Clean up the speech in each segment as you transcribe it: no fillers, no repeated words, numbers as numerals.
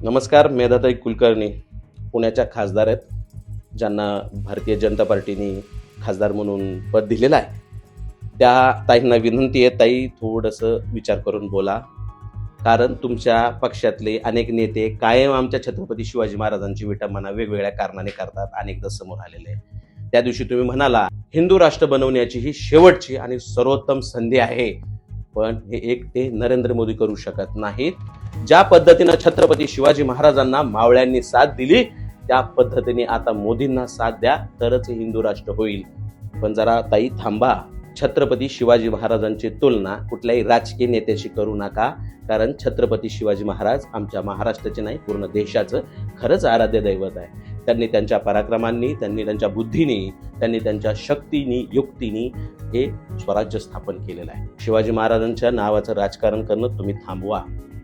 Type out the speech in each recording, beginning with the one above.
नमस्कार. मेधाताई कुलकर्णी पुण्याच्या खासदार आहेत, ज्यांना भारतीय जनता पार्टीने खासदार म्हणून पद दिलेलं आहे. त्या ताईंना विनंती आहे, ताई थोडंसं विचार करून बोला, कारण तुमच्या पक्षातले अनेक नेते कायम आमच्या छत्रपती शिवाजी महाराजांची विटंबना वेगवेगळ्या कारणाने करतात, अनेकदा समोर आलेले आहे. त्या दिवशी तुम्ही म्हणाला हिंदू राष्ट्र बनवण्याची ही शेवटची आणि सर्वोत्तम संधी आहे, पण हे एकटे नरेंद्र मोदी करू शकत नाहीत. ज्या पद्धतीनं छत्रपती शिवाजी महाराजांना मावळ्यांनी साथ दिली, त्या पद्धतीने आता मोदींना साथ द्या, तरच हे हिंदू राष्ट्र होईल. पण जरा ताई थांबा. छत्रपती शिवाजी महाराजांची तुलना कुठल्याही राजकीय नेत्याशी करू नका, कारण छत्रपती शिवाजी महाराज आमच्या महाराष्ट्राचे नाही, पूर्ण देशाचं खरंच आराध्य दैवत आहे. त्यांनी त्यांच्या पराक्रमांनी, त्यांनी त्यांच्या बुद्धीने, त्यांनी त्यांच्या शक्तीनी, युक्तीनी हे स्वराज्य स्थापन केलेलं आहे. शिवाजी महाराजांच्या नावाचं राजकारण करणं तुम्ही थांबवा.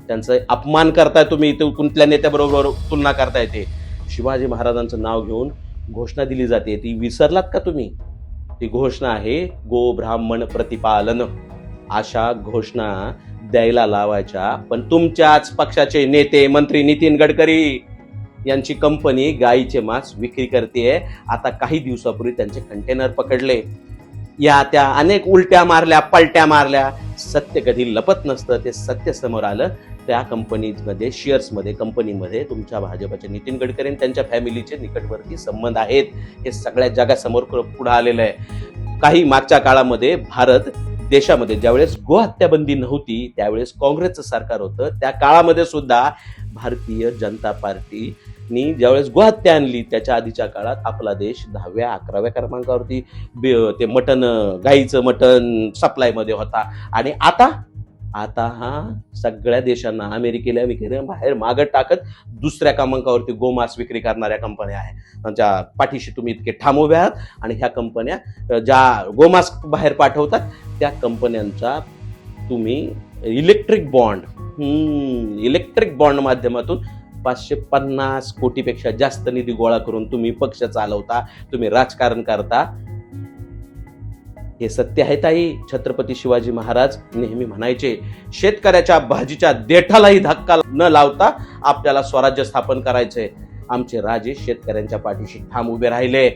त्यांचा अपमान करताय तुम्ही, इथे कुठल्या नेत्याबरोबर तुलना करताय. ते शिवाजी महाराजांचं नाव घेऊन घोषणा दिली जाते, ती विसरलात का तुम्ही? ती घोषणा आहे गो ब्राह्मण प्रतिपालन. अशा घोषणा द्यायला लावायच्या, पण तुमच्याच पक्षाचे नेते मंत्री नितीन गडकरी यांची कंपनी गाईचे मांस विक्री करते. आता काही दिवसापूर्वी त्यांचे कंटेनर पकडले. या त्या अनेक उलट्या मारल्या, पलट्या मारल्या, सत्य कधी लपत नसतं. ते सत्य समोर आलं. त्या कंपनीमध्ये, शेअर्समध्ये, कंपनीमध्ये तुमच्या भाजपचे नितीन गडकरी त्यांच्या फॅमिलीचे निकटवर्ती संबंध आहेत. हे सगळ्या जगासमोर पुढे आलेलं आहे. काही मागच्या काळामध्ये भारत देशामध्ये ज्यावेळेस गोहत्याबंदी नव्हती, त्यावेळेस काँग्रेसचं सरकार होतं. त्या काळामध्ये सुद्धा भारतीय जनता पार्टीनी ज्यावेळेस गोहत्या आणली, त्याच्या आधीच्या काळात आपला देश 10व्या 11व्या क्रमांकावरती ते मटन, गाईचं मटन सप्लायमध्ये होता. आणि आता हा सगळ्या देशांना, अमेरिकेला बाहेर मागं टाकत दुसऱ्या क्रमांकावरती गोमांस विक्री करणाऱ्या कंपन्या आहे. त्यांच्या पाठीशी तुम्ही इतके ठाम उभे आहात. आणि ह्या कंपन्या ज्या गोमांस बाहेर पाठवतात, त्या कंपन्यांचा तुम्ही इलेक्ट्रिक बॉन्ड माध्यमातून 550 कोटीपेक्षा जास्त निधी गोळा करून तुम्ही पक्ष चालवता, तुम्ही राजकारण करता. हे सत्य आहे ताई. छत्रपती शिवाजी महाराज नेहमी म्हणायचे, शेतकऱ्याच्या भाजीच्या देठालाही धक्का न लावता आपल्याला स्वराज्य स्थापन करायचंय. आमचे राजे शेतकऱ्यांच्या पाठीशी ठाम उभे राहिले,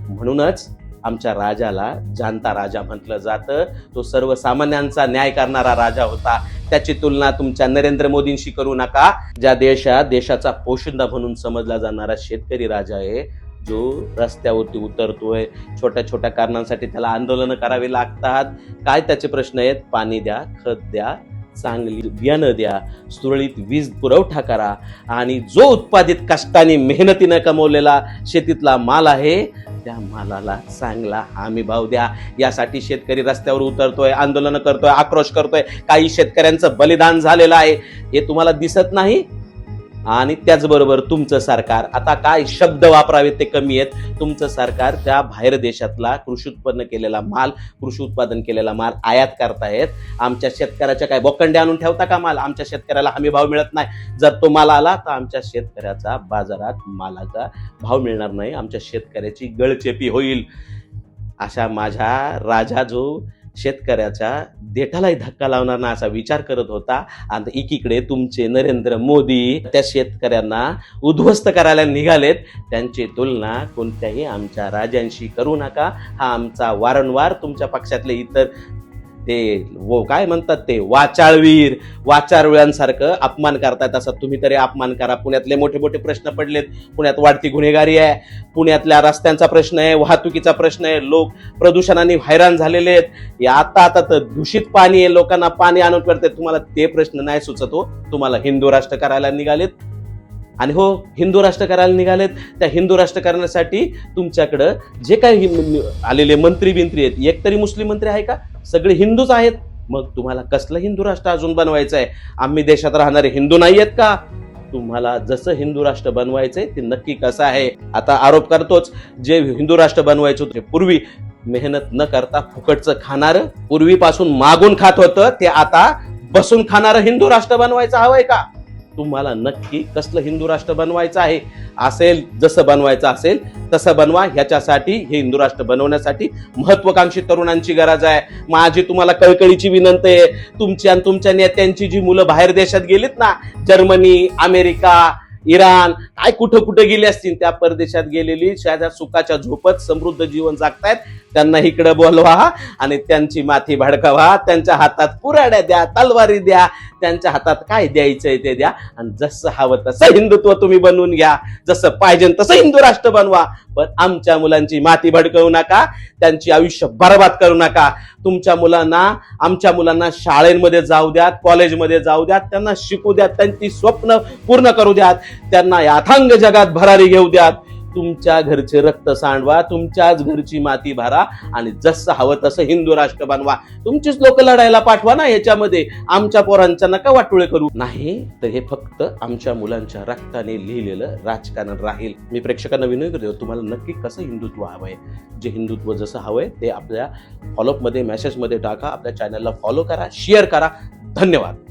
म्हणूनच आमच्या राजाला जानता राजा म्हटलं जातं. तो सर्वसामान्यांचा न्याय करणारा राजा होता. त्याची तुलना तुमच्या नरेंद्र मोदींशी करू नका. ज्या देशाचा पोशिंदा म्हणून समजला जाणारा शेतकरी राजा आहे, जो रस्त्यावरती उतरतोय, छोट्या छोट्या कारणांसाठी त्याला आंदोलन करावे लागतात. काय त्याचे प्रश्न आहेत? पाणी द्या, खत द्या, चांगली बियाणं द्या, सुरळीत वीज पुरवठा करा, आणि जो उत्पादित कष्टाने मेहनतीने कमवलेला शेतीतला माल आहे, त्या मालाला चांगला हमी भाव द्या. यासाठी शेतकरी रस्त्यावर उतरतोय, आंदोलन करतोय, आक्रोश करतोय. काही शेतकऱ्यांचं बलिदान झालेलं आहे, हे तुम्हाला दिसत नाही. आणि त्याचबरोबर तुमचं सरकार, आता काय शब्द वापरावेत ते कमी आहेत. तुमचं सरकार त्या बाहेर देशातला कृषी उत्पन्न केलेला माल, कृषी उत्पादन केलेला माल आयात करतायत. आमच्या शेतकऱ्याच्या काय बोकंडे आणून ठेवता का माल? आमच्या शेतकऱ्याला हमी भाव मिळत नाही. जर तो माल आला तर आमच्या शेतकऱ्याचा बाजारात मालाचा भाव मिळणार नाही, आमच्या शेतकऱ्याची गळचेपी होईल. अशा माझा राजा जो शेतकऱ्याच्या देठालाही धक्का लावणार ना असा विचार करत होता, आणि एकीकडे तुमचे नरेंद्र मोदी त्या शेतकऱ्यांना उद्ध्वस्त करायला निघालेत. त्यांची तुलना कोणत्याही आमच्या राजांशी करू नका. हा आमचा वारंवार तुमच्या पक्षातले इतर ते काय म्हणतात, ते वाचाळवीरांसारखं अपमान करतात. असा तुम्ही तरी अपमान करा. पुण्यातले मोठे मोठे प्रश्न पडलेत. पुण्यात वाढती गुन्हेगारी आहे, पुण्यातल्या रस्त्यांचा प्रश्न आहे, वाहतुकीचा प्रश्न आहे, लोक प्रदूषणाने हैराण झालेले आहेत. आता तर दूषित पाणी आहे, लोकांना पाणी आणून करते. तुम्हाला ते प्रश्न नाही सुचत हो. तुम्हाला हिंदू राष्ट्र करायला निघालेत. आणि हो, हिंदू राष्ट्र करायला निघालेत. त्या हिंदू राष्ट्र करण्यासाठी तुमच्याकडं जे काही आलेले मंत्री बिंत्री आहेत, एक तरी मुस्लिम मंत्री आहे का? सगळे हिंदूच आहेत. मग तुम्हाला कसलं हिंदू राष्ट्र अजून बनवायचं आहे? आम्ही देशात राहणारे हिंदू नाही आहेत का? तुम्हाला जसं हिंदू राष्ट्र बनवायचंय ते नक्की कसं आहे? आता आरोप करतोच, जे हिंदू राष्ट्र बनवायचं होते पूर्वी मेहनत न करता फुकटचं खाणारं, पूर्वीपासून मागून खात होतं, ते आता बसून खाणारं हिंदू राष्ट्र बनवायचं हवंय का? तुम्हाला नक्की कसलं हिंदू राष्ट्र बनवायचं आहे? असेल जसं बनवायचं असेल तसं बनवा. ह्याच्यासाठी, हे हिंदू राष्ट्र बनवण्यासाठी महत्वाकांक्षी तरुणांची गरज आहे. माझी तुम्हाला कळकळीची विनंती आहे, तुमची आणि तुमच्या नेत्यांची जी मुलं बाहेर देशात गेलीत ना, जर्मनी, अमेरिका, इराण काय कुठं कुठं गेले असतील, त्या परदेशात गेलेली त्या सुखाच्या झोपत समृद्ध जीवन जगतायत, त्यांना इकडे बोलवा आणि त्यांची माथी भडकावा, त्यांच्या हातात कुऱ्हाड्या द्या, तलवारी द्या, त्यांच्या हातात काय द्यायचंय ते द्या आणि जसं हवं तसं हिंदुत्व तुम्ही बनवून घ्या, जसं पाहिजे तसं हिंदू राष्ट्र बनवा, पण आमच्या मुलांची माथी भडकवू नका, त्यांची आयुष्य बरबाद करू नका. तुमच्या मुलांना, आमच्या मुलांना शाळेमध्ये जाऊ द्यात, कॉलेजमध्ये जाऊ द्यात, त्यांना शिकू द्यात, त्यांची स्वप्न पूर्ण करू द्यात, त्यांना याथांग जगात भरारी घेऊ द्यात. तुमच्या घरचे रक्त सांडवा, तुमच्याच घरची माती भरा आणि जसं हवं तसं हिंदू राष्ट्र बनवा. तुमचीच लोक लढायला पाठवा ना, याच्यामध्ये आमच्या पोरांच्या नका वाटोळे करू. नाही तर हे फक्त आमच्या मुलांच्या रक्ताने लिहिलेलं राजकारण राहील. मी प्रेक्षकांना विनंती करतो, तुम्हाला नक्की कसं हिंदुत्व हवंय, जे हिंदुत्व जसं हवंय ते आपल्या फॉलोअप मध्ये, मेसेज मध्ये टाका, आपल्या चॅनलला फॉलो करा, शेअर करा. धन्यवाद.